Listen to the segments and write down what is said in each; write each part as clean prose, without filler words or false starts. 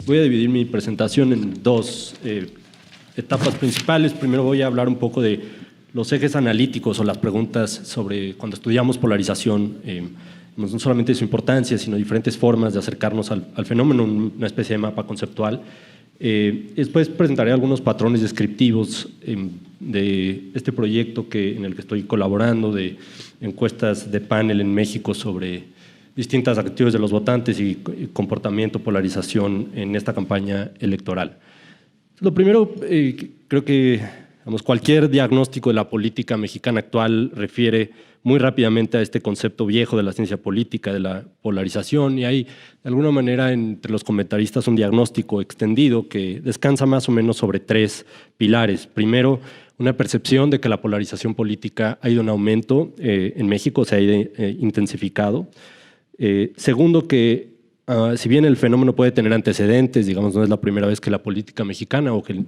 Voy a dividir mi presentación en dos etapas principales. Primero voy a hablar un poco de los ejes analíticos o las preguntas sobre cuando estudiamos polarización, no solamente su importancia, sino diferentes formas de acercarnos al fenómeno, una especie de mapa conceptual. Después presentaré algunos patrones descriptivos de este proyecto en el que estoy colaborando, de encuestas de panel en México sobre distintas actitudes de los votantes y comportamiento, polarización en esta campaña electoral. Lo primero, creo que cualquier diagnóstico de la política mexicana actual refiere muy rápidamente a este concepto viejo de la ciencia política, de la polarización, y hay de alguna manera entre los comentaristas un diagnóstico extendido que descansa más o menos sobre tres pilares. Primero, una percepción de que la polarización política ha ido en aumento en México, se ha intensificado. Segundo, que si bien el fenómeno puede tener antecedentes, digamos, no es la primera vez que la política mexicana o que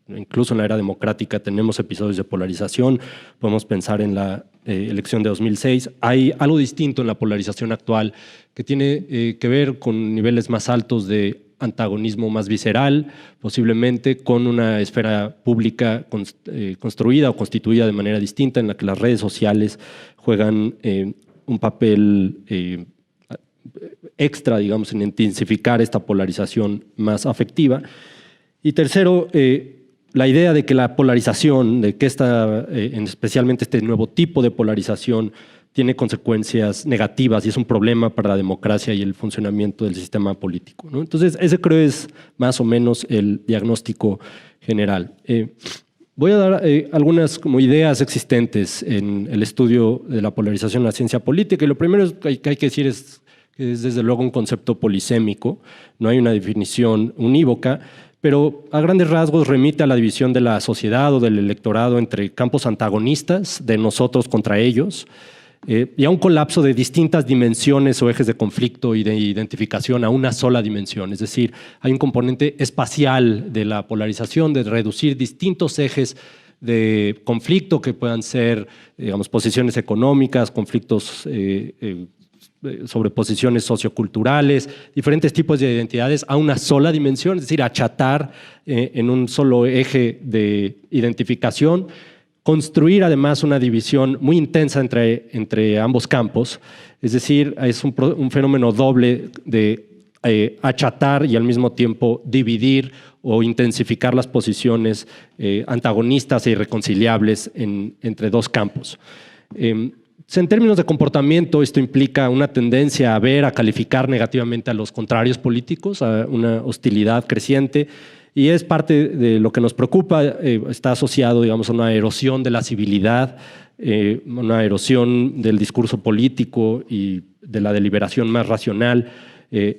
incluso en la era democrática tenemos episodios de polarización, podemos pensar en la elección de 2006, hay algo distinto en la polarización actual que tiene que ver con niveles más altos de antagonismo más visceral, posiblemente con una esfera pública construida o constituida de manera distinta en la que las redes sociales juegan un papel extra, digamos, en intensificar esta polarización más afectiva. Y tercero, la idea de que la polarización, de que especialmente este nuevo tipo de polarización tiene consecuencias negativas y es un problema para la democracia y el funcionamiento del sistema político, ¿no? Entonces, ese creo es más o menos el diagnóstico general. Voy a dar algunas ideas existentes en el estudio de la polarización en la ciencia política, y lo primero que hay que decir es que es desde luego un concepto polisémico, no hay una definición unívoca, pero a grandes rasgos remite a la división de la sociedad o del electorado entre campos antagonistas, de nosotros contra ellos, y a un colapso de distintas dimensiones o ejes de conflicto y de identificación a una sola dimensión. Es decir, hay un componente espacial de la polarización, de reducir distintos ejes de conflicto que puedan ser, digamos, posiciones económicas, conflictos sobre posiciones socioculturales, diferentes tipos de identidades a una sola dimensión, es decir, achatar en un solo eje de identificación, construir además una división muy intensa entre ambos campos, es decir, es un fenómeno doble de achatar y al mismo tiempo dividir o intensificar las posiciones antagonistas e irreconciliables entre dos campos. En términos de comportamiento, esto implica una tendencia a calificar negativamente a los contrarios políticos, a una hostilidad creciente, y es parte de lo que nos preocupa. Está asociado, digamos, a una erosión de la civilidad, una erosión del discurso político y de la deliberación más racional,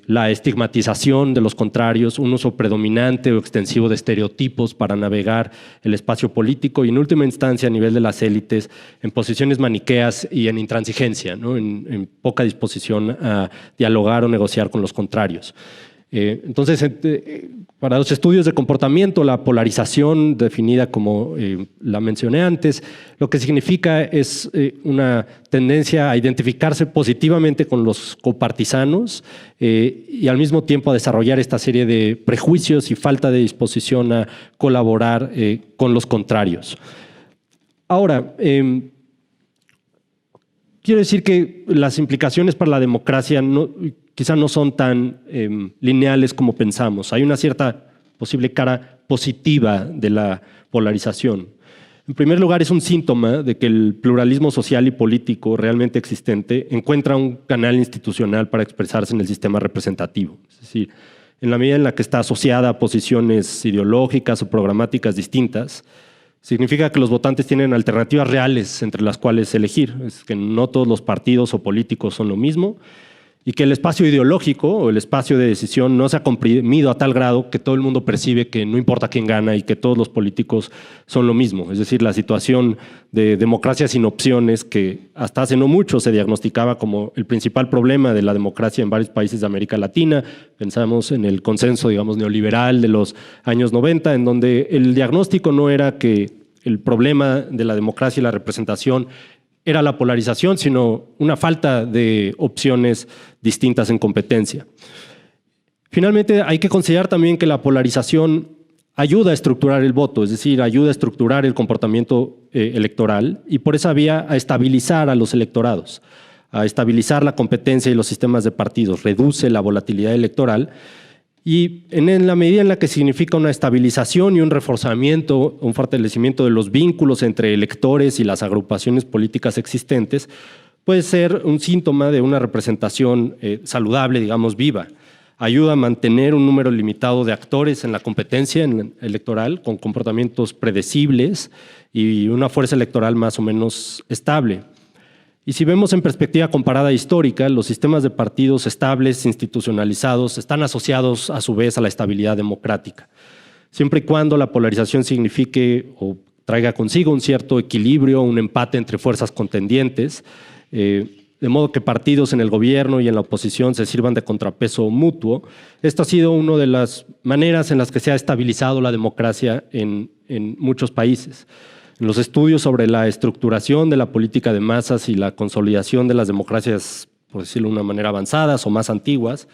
la estigmatización de los contrarios, un uso predominante o extensivo de estereotipos para navegar el espacio político y, en última instancia, a nivel de las élites, en posiciones maniqueas y en intransigencia, ¿no? en poca disposición a dialogar o negociar con los contrarios. Entonces, para los estudios de comportamiento, la polarización, definida como la mencioné antes, lo que significa es una tendencia a identificarse positivamente con los copartisanos y al mismo tiempo a desarrollar esta serie de prejuicios y falta de disposición a colaborar con los contrarios. Ahora, quiero decir que las implicaciones para la democracia quizá no son tan lineales como pensamos. Hay una cierta posible cara positiva de la polarización. En primer lugar, es un síntoma de que el pluralismo social y político realmente existente encuentra un canal institucional para expresarse en el sistema representativo. Es decir, en la medida en la que está asociada a posiciones ideológicas o programáticas distintas, significa que los votantes tienen alternativas reales entre las cuales elegir. Es que no todos los partidos o políticos son lo mismo, y que el espacio ideológico o el espacio de decisión no se ha comprimido a tal grado que todo el mundo percibe que no importa quién gana y que todos los políticos son lo mismo. Es decir, la situación de democracia sin opciones, que hasta hace no mucho se diagnosticaba como el principal problema de la democracia en varios países de América Latina. Pensamos en el consenso, digamos, neoliberal de los años 90, en donde el diagnóstico no era que el problema de la democracia y la representación era la polarización, sino una falta de opciones distintas en competencia. Finalmente, hay que considerar también que la polarización ayuda a estructurar el voto, es decir, ayuda a estructurar el comportamiento electoral y por esa vía a estabilizar a los electorados, a estabilizar la competencia y los sistemas de partidos, reduce la volatilidad electoral y en la medida en la que significa una estabilización y un reforzamiento, un fortalecimiento de los vínculos entre electores y las agrupaciones políticas existentes, puede ser un síntoma de una representación saludable, digamos, viva. Ayuda a mantener un número limitado de actores en la competencia electoral con comportamientos predecibles y una fuerza electoral más o menos estable. Y si vemos en perspectiva comparada histórica, los sistemas de partidos estables, institucionalizados, están asociados a su vez a la estabilidad democrática. Siempre y cuando la polarización signifique o traiga consigo un cierto equilibrio, un empate entre fuerzas contendientes, de modo que partidos en el gobierno y en la oposición se sirvan de contrapeso mutuo. Esto ha sido una de las maneras en las que se ha estabilizado la democracia en muchos países. En los estudios sobre la estructuración de la política de masas y la consolidación de las democracias, por decirlo de una manera, avanzadas o más antiguas,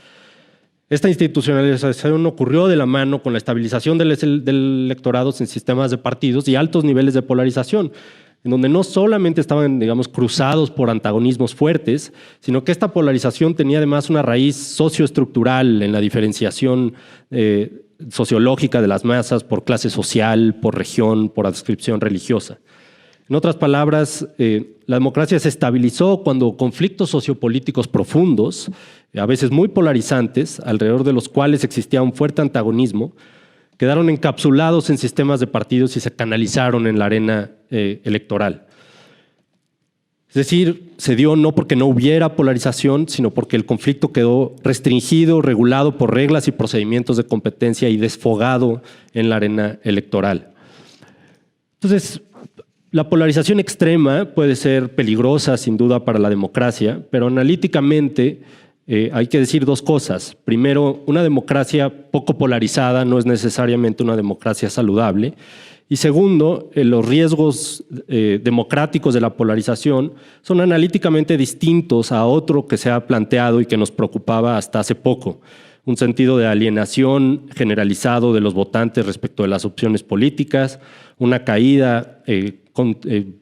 esta institucionalización ocurrió de la mano con la estabilización del electorado en sistemas de partidos y altos niveles de polarización, en donde no solamente estaban, digamos, cruzados por antagonismos fuertes, sino que esta polarización tenía además una raíz socioestructural en la diferenciación sociológica de las masas por clase social, por región, por adscripción religiosa. En otras palabras, la democracia se estabilizó cuando conflictos sociopolíticos profundos, a veces muy polarizantes, alrededor de los cuales existía un fuerte antagonismo, quedaron encapsulados en sistemas de partidos y se canalizaron en la arena electoral. Es decir, se dio no porque no hubiera polarización, sino porque el conflicto quedó restringido, regulado por reglas y procedimientos de competencia y desfogado en la arena electoral. Entonces, la polarización extrema puede ser peligrosa, sin duda, para la democracia, pero analíticamente hay que decir dos cosas. Primero, una democracia poco polarizada no es necesariamente una democracia saludable. Y segundo, los riesgos democráticos de la polarización son analíticamente distintos a otro que se ha planteado y que nos preocupaba hasta hace poco. Un sentido de alienación generalizado de los votantes respecto de las opciones políticas, una caída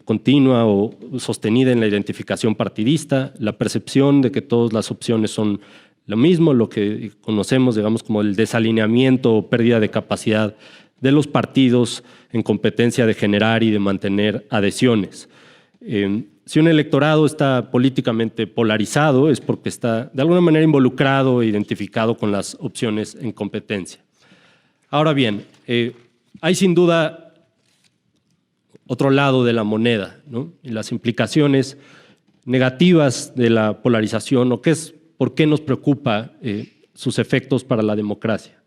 continua o sostenida en la identificación partidista, la percepción de que todas las opciones son lo mismo, lo que conocemos, digamos, como el desalineamiento o pérdida de capacidad de los partidos en competencia de generar y de mantener adhesiones. Si un electorado está políticamente polarizado es porque está de alguna manera involucrado e identificado con las opciones en competencia. Ahora bien, hay sin duda otro lado de la moneda, ¿no? Y las implicaciones negativas de la polarización, o por qué nos preocupa sus efectos para la democracia.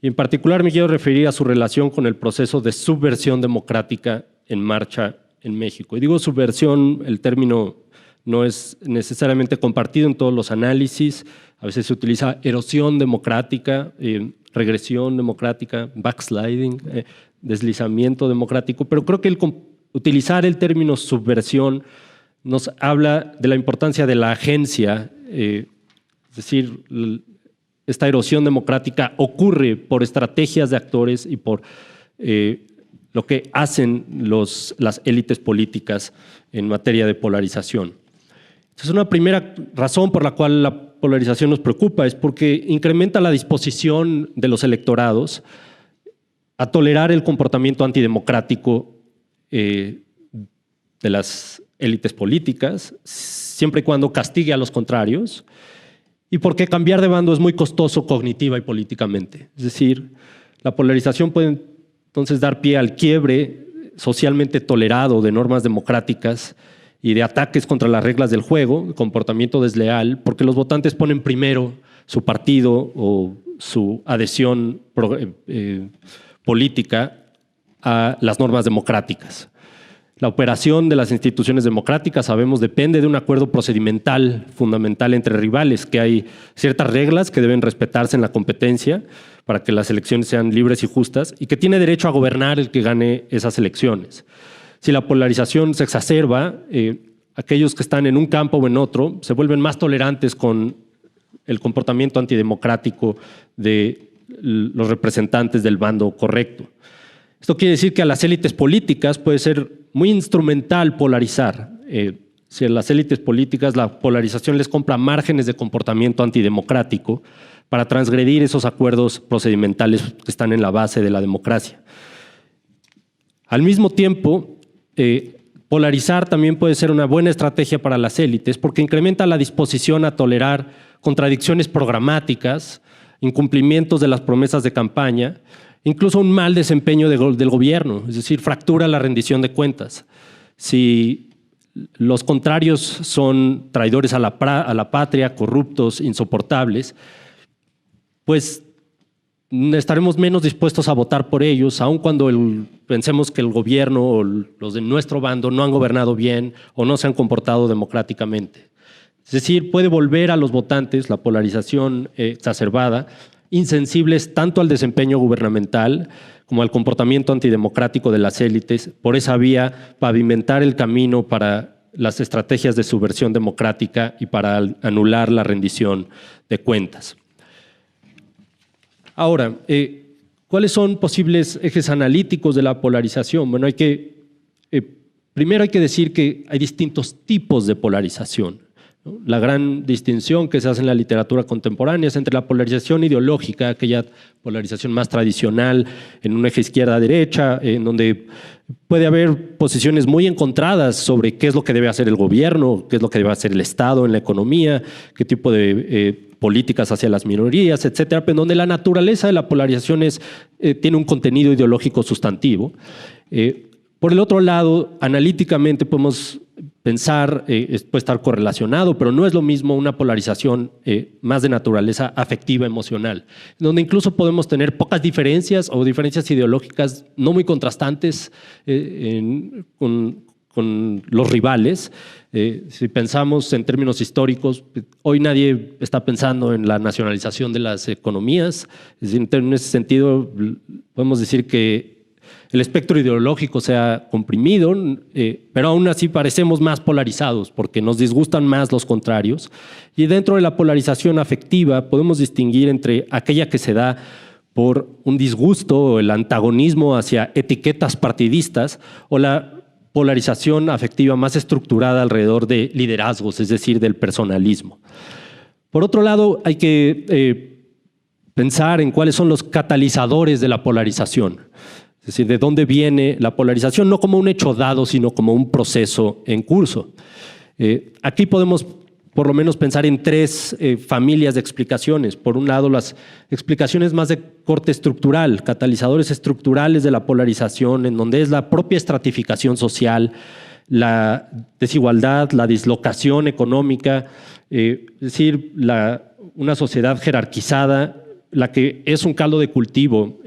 Y en particular me quiero referir a su relación con el proceso de subversión democrática en marcha en México. Y digo subversión, el término no es necesariamente compartido en todos los análisis. A veces se utiliza erosión democrática, regresión democrática, backsliding, deslizamiento democrático, pero creo que utilizar el término subversión nos habla de la importancia de la agencia, es decir, esta erosión democrática ocurre por estrategias de actores y por lo que hacen las élites políticas en materia de polarización. Entonces, una primera razón por la cual la polarización nos preocupa es porque incrementa la disposición de los electorados a tolerar el comportamiento antidemocrático de las élites políticas, siempre y cuando castigue a los contrarios, y porque cambiar de bando es muy costoso cognitiva y políticamente. Es decir, la polarización puede entonces dar pie al quiebre socialmente tolerado de normas democráticas y de ataques contra las reglas del juego, comportamiento desleal, porque los votantes ponen primero su partido o su adhesión política a las normas democráticas. La operación de las instituciones democráticas, sabemos, depende de un acuerdo procedimental fundamental entre rivales, que hay ciertas reglas que deben respetarse en la competencia para que las elecciones sean libres y justas y que tiene derecho a gobernar el que gane esas elecciones. Si la polarización se exacerba, aquellos que están en un campo o en otro se vuelven más tolerantes con el comportamiento antidemocrático de los representantes del bando correcto. Esto quiere decir que a las élites políticas puede ser muy instrumental polarizar. Si a las élites políticas la polarización les compra márgenes de comportamiento antidemocrático para transgredir esos acuerdos procedimentales que están en la base de la democracia. Al mismo tiempo, polarizar también puede ser una buena estrategia para las élites porque incrementa la disposición a tolerar contradicciones programáticas, incumplimientos de las promesas de campaña, incluso un mal desempeño del gobierno, es decir, fractura la rendición de cuentas. Si los contrarios son traidores a la patria, corruptos, insoportables, pues estaremos menos dispuestos a votar por ellos, aun cuando pensemos que el gobierno o los de nuestro bando no han gobernado bien o no se han comportado democráticamente. Es decir, puede volver a los votantes la polarización exacerbada, insensibles tanto al desempeño gubernamental como al comportamiento antidemocrático de las élites, por esa vía pavimentar el camino para las estrategias de subversión democrática y para anular la rendición de cuentas. Ahora, ¿cuáles son posibles ejes analíticos de la polarización? Bueno, primero hay que decir que hay distintos tipos de polarización, ¿no? La gran distinción que se hace en la literatura contemporánea es entre la polarización ideológica, aquella polarización más tradicional en un eje izquierda-derecha, en donde puede haber posiciones muy encontradas sobre qué es lo que debe hacer el gobierno, qué es lo que debe hacer el Estado en la economía, qué tipo de políticas hacia las minorías, etcétera, pero en donde la naturaleza de la polarización tiene un contenido ideológico sustantivo. Por el otro lado, analíticamente podemos pensar, puede estar correlacionado, pero no es lo mismo una polarización más de naturaleza afectiva, emocional, donde incluso podemos tener pocas diferencias o diferencias ideológicas no muy contrastantes con los rivales. Si pensamos en términos históricos, hoy nadie está pensando en la nacionalización de las economías. Es decir, en ese sentido, podemos decir que el espectro ideológico se ha comprimido, pero aún así parecemos más polarizados porque nos disgustan más los contrarios. Y dentro de la polarización afectiva podemos distinguir entre aquella que se da por un disgusto o el antagonismo hacia etiquetas partidistas o la polarización afectiva más estructurada alrededor de liderazgos, es decir, del personalismo. Por otro lado, hay que pensar en cuáles son los catalizadores de la polarización. Es decir, de dónde viene la polarización, no como un hecho dado, sino como un proceso en curso. Aquí podemos por lo menos pensar en tres familias de explicaciones. Por un lado, las explicaciones más de corte estructural, catalizadores estructurales de la polarización, en donde es la propia estratificación social, la desigualdad, la dislocación económica, es decir, una sociedad jerarquizada, la que es un caldo de cultivo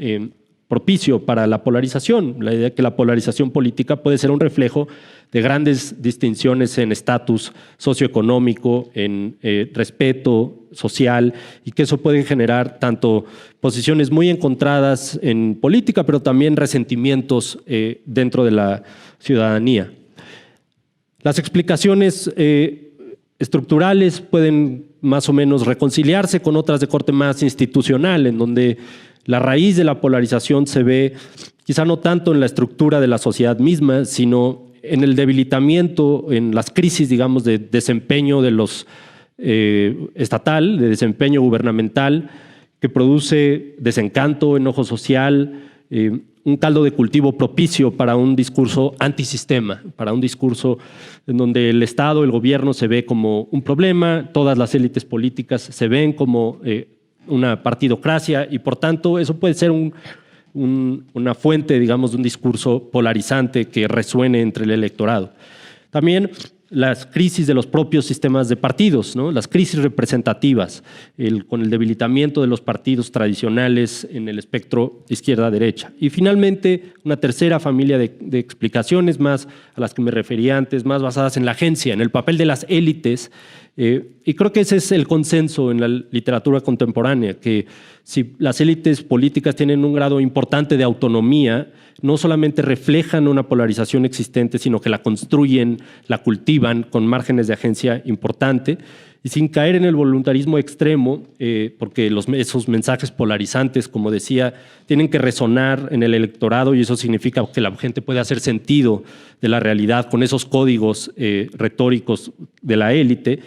propicio para la polarización. La idea de que la polarización política puede ser un reflejo de grandes distinciones en estatus socioeconómico, en respeto social, y que eso puede generar tanto posiciones muy encontradas en política, pero también resentimientos dentro de la ciudadanía. Las explicaciones estructurales pueden más o menos reconciliarse con otras de corte más institucional, en donde la raíz de la polarización se ve quizá no tanto en la estructura de la sociedad misma, sino en el debilitamiento, en las crisis, digamos, de desempeño de los estatal, de desempeño gubernamental, que produce desencanto, enojo social, un caldo de cultivo propicio para un discurso antisistema, para un discurso en donde el Estado, el gobierno se ve como un problema, todas las élites políticas se ven como una partidocracia y por tanto eso puede ser una fuente, digamos, de un discurso polarizante que resuene entre el electorado. También las crisis de los propios sistemas de partidos, ¿no? Las crisis representativas, con el debilitamiento de los partidos tradicionales en el espectro izquierda-derecha. Y finalmente, una tercera familia de explicaciones más a las que me refería antes, más basadas en la agencia, en el papel de las élites. Y creo que ese es el consenso en la literatura contemporánea, que si las élites políticas tienen un grado importante de autonomía, no solamente reflejan una polarización existente, sino que la construyen, la cultivan con márgenes de agencia importante. y sin caer en el voluntarismo extremo, porque esos mensajes polarizantes, como decía, tienen que resonar en el electorado y eso significa que la gente puede hacer sentido de la realidad con esos códigos retóricos de la élite.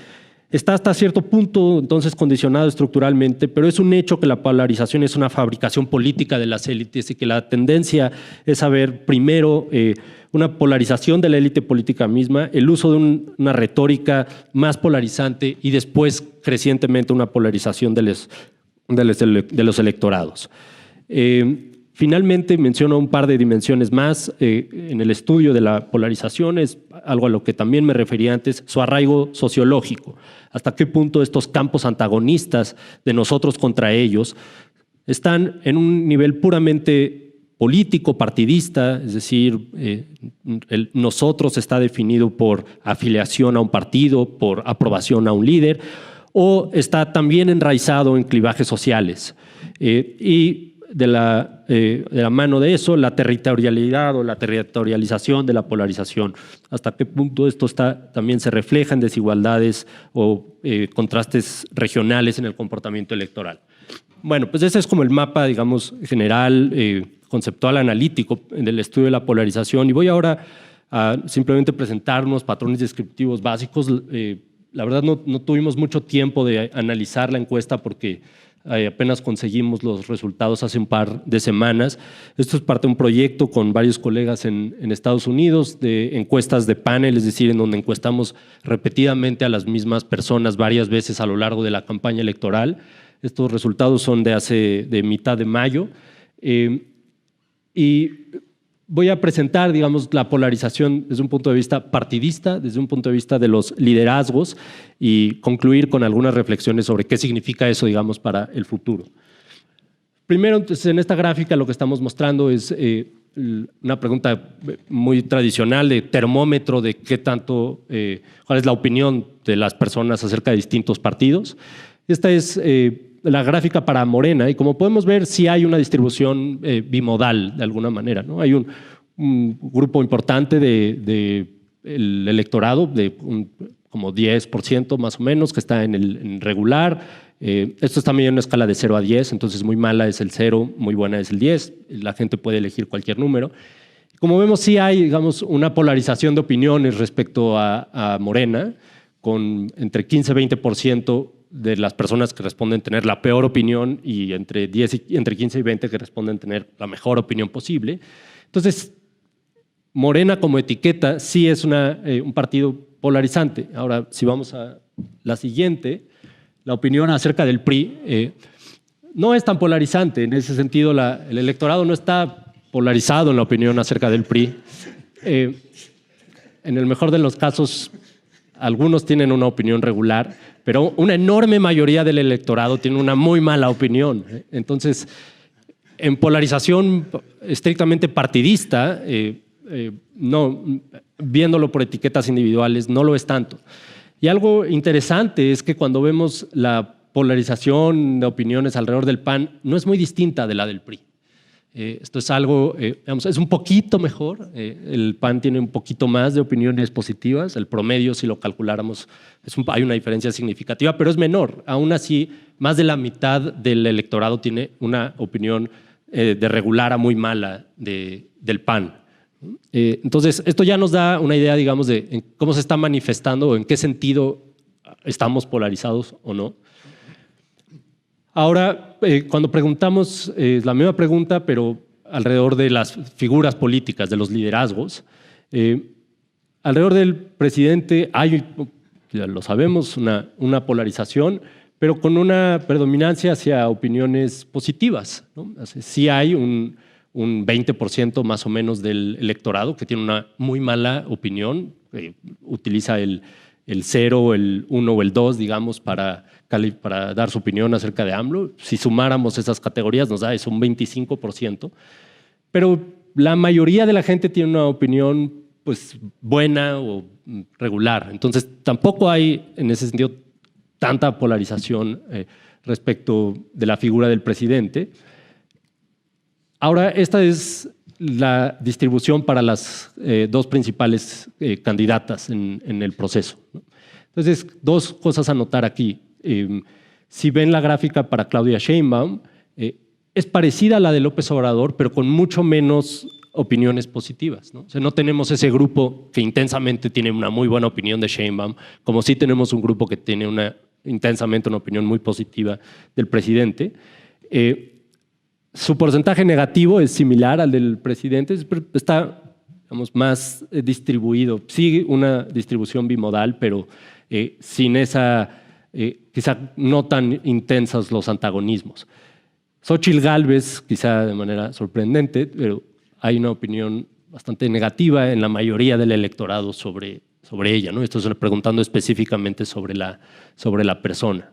Está hasta cierto punto entonces condicionado estructuralmente, pero es un hecho que la polarización es una fabricación política de las élites y que la tendencia es a ver primero una polarización de la élite política misma, el uso de una retórica más polarizante y después crecientemente una polarización de los electorados. Finalmente menciono un par de dimensiones más en el estudio de la polarización, es algo a lo que también me refería antes, su arraigo sociológico. Hasta qué punto estos campos antagonistas de nosotros contra ellos están en un nivel puramente político, partidista, es decir, nosotros está definido por afiliación a un partido, por aprobación a un líder, o está también enraizado en clivajes sociales. Y de la mano de eso, la territorialidad o la territorialización de la polarización. Hasta qué punto esto también se refleja en desigualdades o contrastes regionales en el comportamiento electoral. Bueno, pues ese es como el mapa, digamos, general, conceptual, analítico del estudio de la polarización. Y voy ahora a simplemente presentarnos patrones descriptivos básicos. La verdad no tuvimos mucho tiempo de analizar la encuesta porque apenas conseguimos los resultados hace un par de semanas. Esto es parte de un proyecto con varios colegas en Estados Unidos de encuestas de panel, es decir, en donde encuestamos repetidamente a las mismas personas varias veces a lo largo de la campaña electoral. Estos resultados son de mitad de mayo. Y voy a presentar, digamos, la polarización desde un punto de vista partidista, desde un punto de vista de los liderazgos y concluir con algunas reflexiones sobre qué significa eso, digamos, para el futuro. Primero, entonces, en esta gráfica lo que estamos mostrando es una pregunta muy tradicional de termómetro de qué tanto, cuál es la opinión de las personas acerca de distintos partidos. Esta es la gráfica para Morena y como podemos ver sí hay una distribución bimodal de alguna manera, ¿no? Hay un grupo importante del electorado, de como 10% más o menos, que está en regular. Esto es también una escala de 0 a 10, entonces muy mala es el 0, muy buena es el 10. La gente puede elegir cualquier número. Como vemos, sí hay, digamos, una polarización de opiniones respecto a Morena, con entre 15 y 20% de las personas que responden tener la peor opinión y entre 15 y 20 que responden tener la mejor opinión posible. Entonces, Morena como etiqueta sí es un partido polarizante. Ahora, si vamos a la siguiente, la opinión acerca del PRI no es tan polarizante. En ese sentido, el electorado no está polarizado en la opinión acerca del PRI. En el mejor de los casos, algunos tienen una opinión regular, pero una enorme mayoría del electorado tiene una muy mala opinión. Entonces, en polarización estrictamente partidista, no, viéndolo por etiquetas individuales, no lo es tanto. Y algo interesante es que cuando vemos la polarización de opiniones alrededor del PAN, no es muy distinta de la del PRI. Esto es algo, digamos, es un poquito mejor. El PAN tiene un poquito más de opiniones positivas. El promedio, si lo calculáramos, hay una diferencia significativa, pero es menor. Aún así, más de la mitad del electorado tiene una opinión de regular a muy mala del PAN. Entonces, esto ya nos da una idea, digamos, de cómo se está manifestando o en qué sentido estamos polarizados o no. Ahora, cuando preguntamos la misma pregunta, pero alrededor de las figuras políticas, de los liderazgos, alrededor del presidente hay, ya lo sabemos, una polarización, pero con una predominancia hacia opiniones positivas, ¿no? Sí hay un 20% más o menos del electorado que tiene una muy mala opinión, utiliza el 0, el 1 o el 2, digamos, para dar su opinión acerca de AMLO. Si sumáramos esas categorías nos da eso, un 25%. Pero la mayoría de la gente tiene una opinión pues, buena o regular. Entonces tampoco hay, en ese sentido, tanta polarización respecto de la figura del presidente. Ahora, esta es la distribución para las dos principales candidatas en el proceso, ¿no? Entonces, dos cosas a notar aquí. Si ven la gráfica para Claudia Sheinbaum, es parecida a la de López Obrador, pero con mucho menos opiniones positivas, ¿no? O sea, no tenemos ese grupo que intensamente tiene una muy buena opinión de Sheinbaum, como sí tenemos un grupo que tiene intensamente una opinión muy positiva del presidente. Su porcentaje negativo es similar al del presidente, está, digamos, más distribuido. Sí, una distribución bimodal, pero sin esa, quizá no tan intensos los antagonismos. Xochitl Gálvez, quizá de manera sorprendente, pero hay una opinión bastante negativa en la mayoría del electorado sobre ella, ¿no? Esto es preguntando específicamente sobre la persona.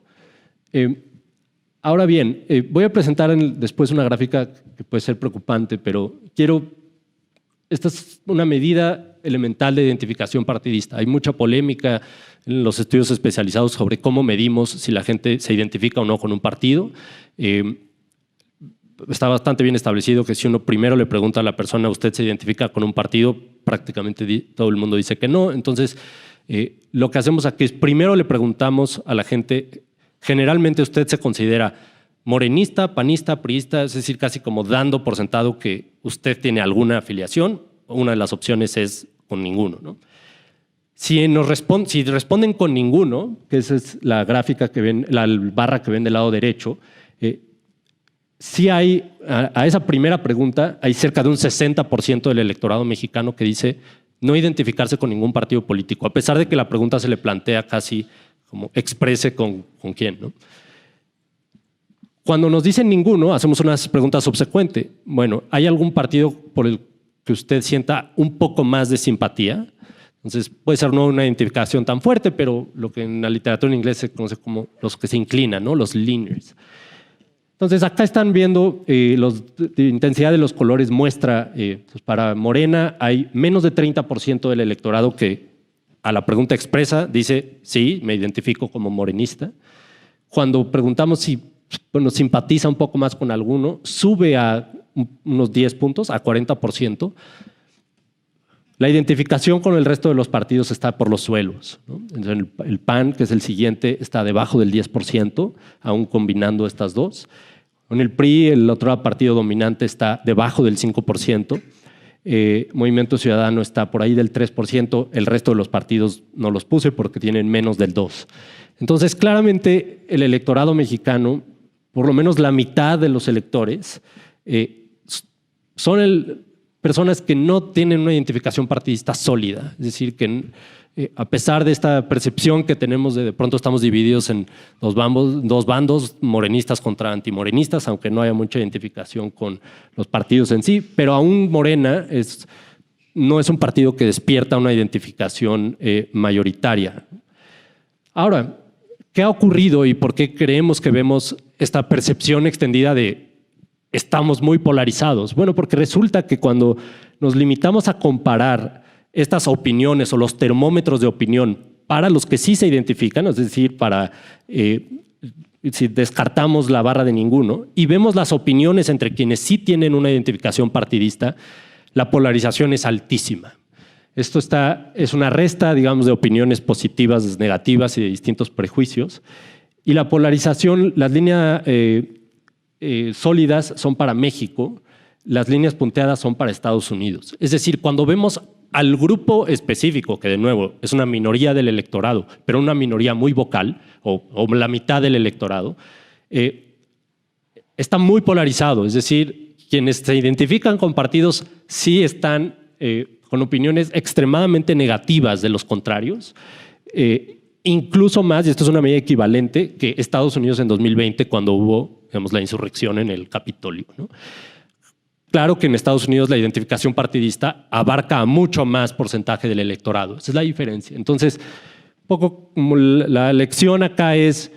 Ahora bien, voy a presentar después una gráfica que puede ser preocupante, pero esta es una medida elemental de identificación partidista. Hay mucha polémica en los estudios especializados sobre cómo medimos si la gente se identifica o no con un partido. Está bastante bien establecido que si uno primero le pregunta a la persona, ¿usted se identifica con un partido? Prácticamente todo el mundo dice que no. Entonces, lo que hacemos aquí es primero le preguntamos a la gente, generalmente usted se considera morenista, panista, priista, es decir, casi como dando por sentado que usted tiene alguna afiliación. Una de las opciones es con ninguno, ¿no? Si responden con ninguno, que esa es la gráfica que ven, la barra que ven del lado derecho, sí hay, a esa primera pregunta, hay cerca de un 60% del electorado mexicano que dice no identificarse con ningún partido político, a pesar de que la pregunta se le plantea casi como exprese con quién, ¿no? Cuando nos dicen ninguno, hacemos una pregunta subsecuente. Bueno, ¿hay algún partido por el que usted sienta un poco más de simpatía? Entonces, puede ser no una identificación tan fuerte, pero lo que en la literatura en inglés se conoce como los que se inclinan, ¿no? Los leaners. Entonces, acá están viendo la intensidad de los colores muestra, pues para Morena hay menos de 30% del electorado que a la pregunta expresa dice, sí, me identifico como morenista. Cuando preguntamos si simpatiza un poco más con alguno, sube a unos 10 puntos, a 40%. La identificación con el resto de los partidos está por los suelos, ¿no? Entonces, el PAN, que es el siguiente, está debajo del 10%, aún combinando estas dos. Con el PRI, el otro partido dominante, está debajo del 5%. Movimiento Ciudadano está por ahí del 3%. El resto de los partidos no los puse porque tienen menos del 2%. Entonces, claramente, el electorado mexicano, por lo menos la mitad de los electores, son personas que no tienen una identificación partidista sólida. Es decir, que a pesar de esta percepción que tenemos de pronto estamos divididos en dos bandos, morenistas contra antimorenistas, aunque no haya mucha identificación con los partidos en sí, pero aún Morena no es un partido que despierta una identificación mayoritaria. Ahora, ¿qué ha ocurrido y por qué creemos que vemos esta percepción extendida de estamos muy polarizados? Bueno, porque resulta que cuando nos limitamos a comparar estas opiniones o los termómetros de opinión para los que sí se identifican, es decir, si descartamos la barra de ninguno y vemos las opiniones entre quienes sí tienen una identificación partidista, la polarización es altísima. Esto es una resta, digamos, de opiniones positivas, negativas y de distintos prejuicios. Y la polarización, las líneas sólidas son para México, las líneas punteadas son para Estados Unidos. Es decir, cuando vemos al grupo específico, que de nuevo es una minoría del electorado, pero una minoría muy vocal, o la mitad del electorado, está muy polarizado. Es decir, quienes se identifican con partidos sí están con opiniones extremadamente negativas de los contrarios, incluso más, y esto es una medida equivalente, que Estados Unidos en 2020 cuando hubo, digamos, la insurrección en el Capitolio, ¿no? Claro que en Estados Unidos la identificación partidista abarca a mucho más porcentaje del electorado. Esa es la diferencia. Entonces, un poco como la lección acá es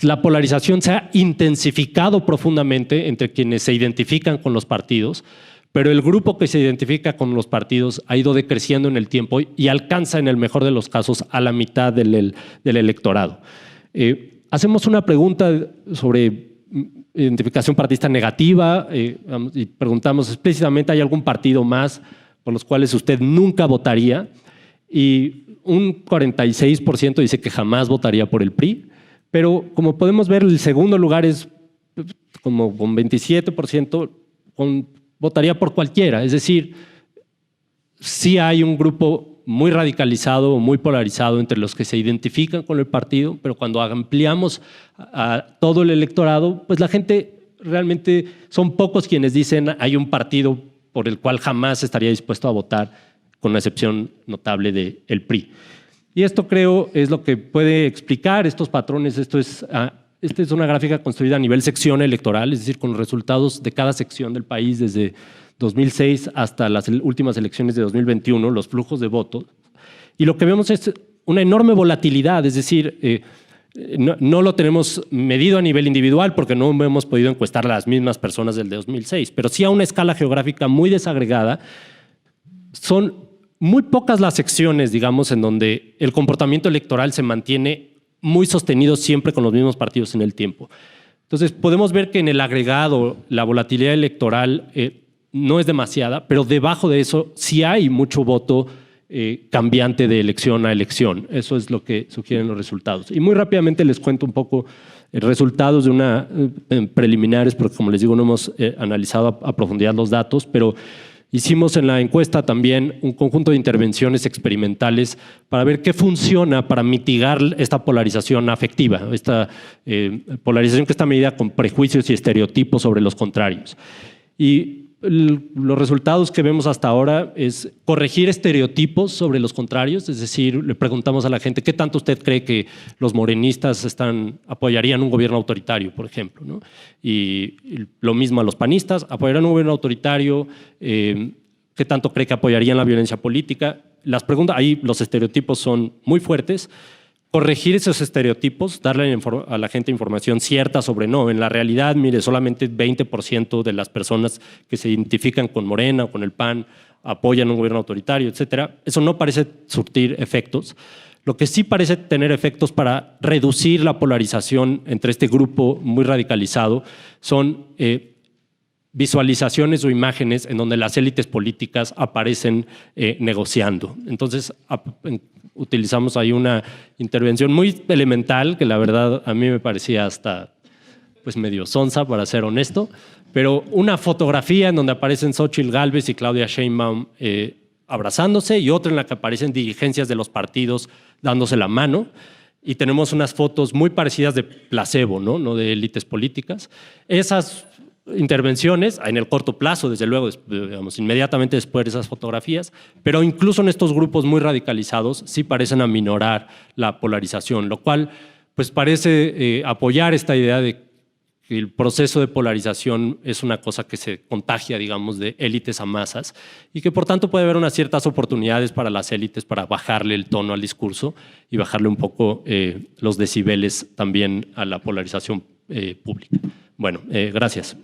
la polarización se ha intensificado profundamente entre quienes se identifican con los partidos, pero el grupo que se identifica con los partidos ha ido decreciendo en el tiempo y alcanza en el mejor de los casos a la mitad del electorado. Hacemos una pregunta sobre identificación partidista negativa y preguntamos explícitamente, ¿hay algún partido más por los cuales usted nunca votaría? Y un 46% dice que jamás votaría por el PRI, pero como podemos ver, el segundo lugar es como con 27%, votaría por cualquiera. Es decir, sí hay un grupo muy radicalizado o muy polarizado entre los que se identifican con el partido, pero cuando ampliamos a todo el electorado, pues la gente realmente son pocos quienes dicen hay un partido por el cual jamás estaría dispuesto a votar, con una excepción notable del PRI. Y esto creo es lo que puede explicar estos patrones. Esta es una gráfica construida a nivel sección electoral, es decir, con los resultados de cada sección del país desde 2006 hasta las últimas elecciones de 2021, los flujos de votos. Y lo que vemos es una enorme volatilidad, es decir, no lo tenemos medido a nivel individual porque no hemos podido encuestar a las mismas personas del 2006, pero sí a una escala geográfica muy desagregada. Son muy pocas las secciones, digamos, en donde el comportamiento electoral se mantiene muy sostenido siempre con los mismos partidos en el tiempo. Entonces, podemos ver que en el agregado la volatilidad electoral no es demasiada, pero debajo de eso sí hay mucho voto cambiante de elección a elección. Eso es lo que sugieren los resultados. Y muy rápidamente les cuento un poco resultados de preliminares, porque como les digo, no hemos analizado a profundidad los datos, pero hicimos en la encuesta también un conjunto de intervenciones experimentales para ver qué funciona para mitigar esta polarización afectiva, esta polarización que está medida con prejuicios y estereotipos sobre los contrarios. Y los resultados que vemos hasta ahora es corregir estereotipos sobre los contrarios, es decir, le preguntamos a la gente qué tanto usted cree que los morenistas apoyarían un gobierno autoritario, por ejemplo, ¿no? Y lo mismo a los panistas, apoyarían un gobierno autoritario, qué tanto cree que apoyarían la violencia política. Las preguntas, ahí los estereotipos son muy fuertes. Corregir esos estereotipos, darle a la gente información cierta sobre no. En la realidad, mire, solamente 20% de las personas que se identifican con Morena o con el PAN apoyan un gobierno autoritario, etcétera. Eso no parece surtir efectos. Lo que sí parece tener efectos para reducir la polarización entre este grupo muy radicalizado son visualizaciones o imágenes en donde las élites políticas aparecen negociando. Entonces, utilizamos ahí una intervención muy elemental que la verdad a mí me parecía hasta pues medio sonsa, para ser honesto, pero una fotografía en donde aparecen Xóchitl Gálvez y Claudia Sheinbaum abrazándose y otra en la que aparecen dirigencias de los partidos dándose la mano, y tenemos unas fotos muy parecidas de placebo, no de élites políticas. Esas intervenciones en el corto plazo, desde luego, digamos, inmediatamente después de esas fotografías, pero incluso en estos grupos muy radicalizados sí parecen aminorar la polarización, lo cual pues parece apoyar esta idea de que el proceso de polarización es una cosa que se contagia, digamos, de élites a masas y que por tanto puede haber unas ciertas oportunidades para las élites para bajarle el tono al discurso y bajarle un poco los decibeles también a la polarización pública. Bueno, gracias.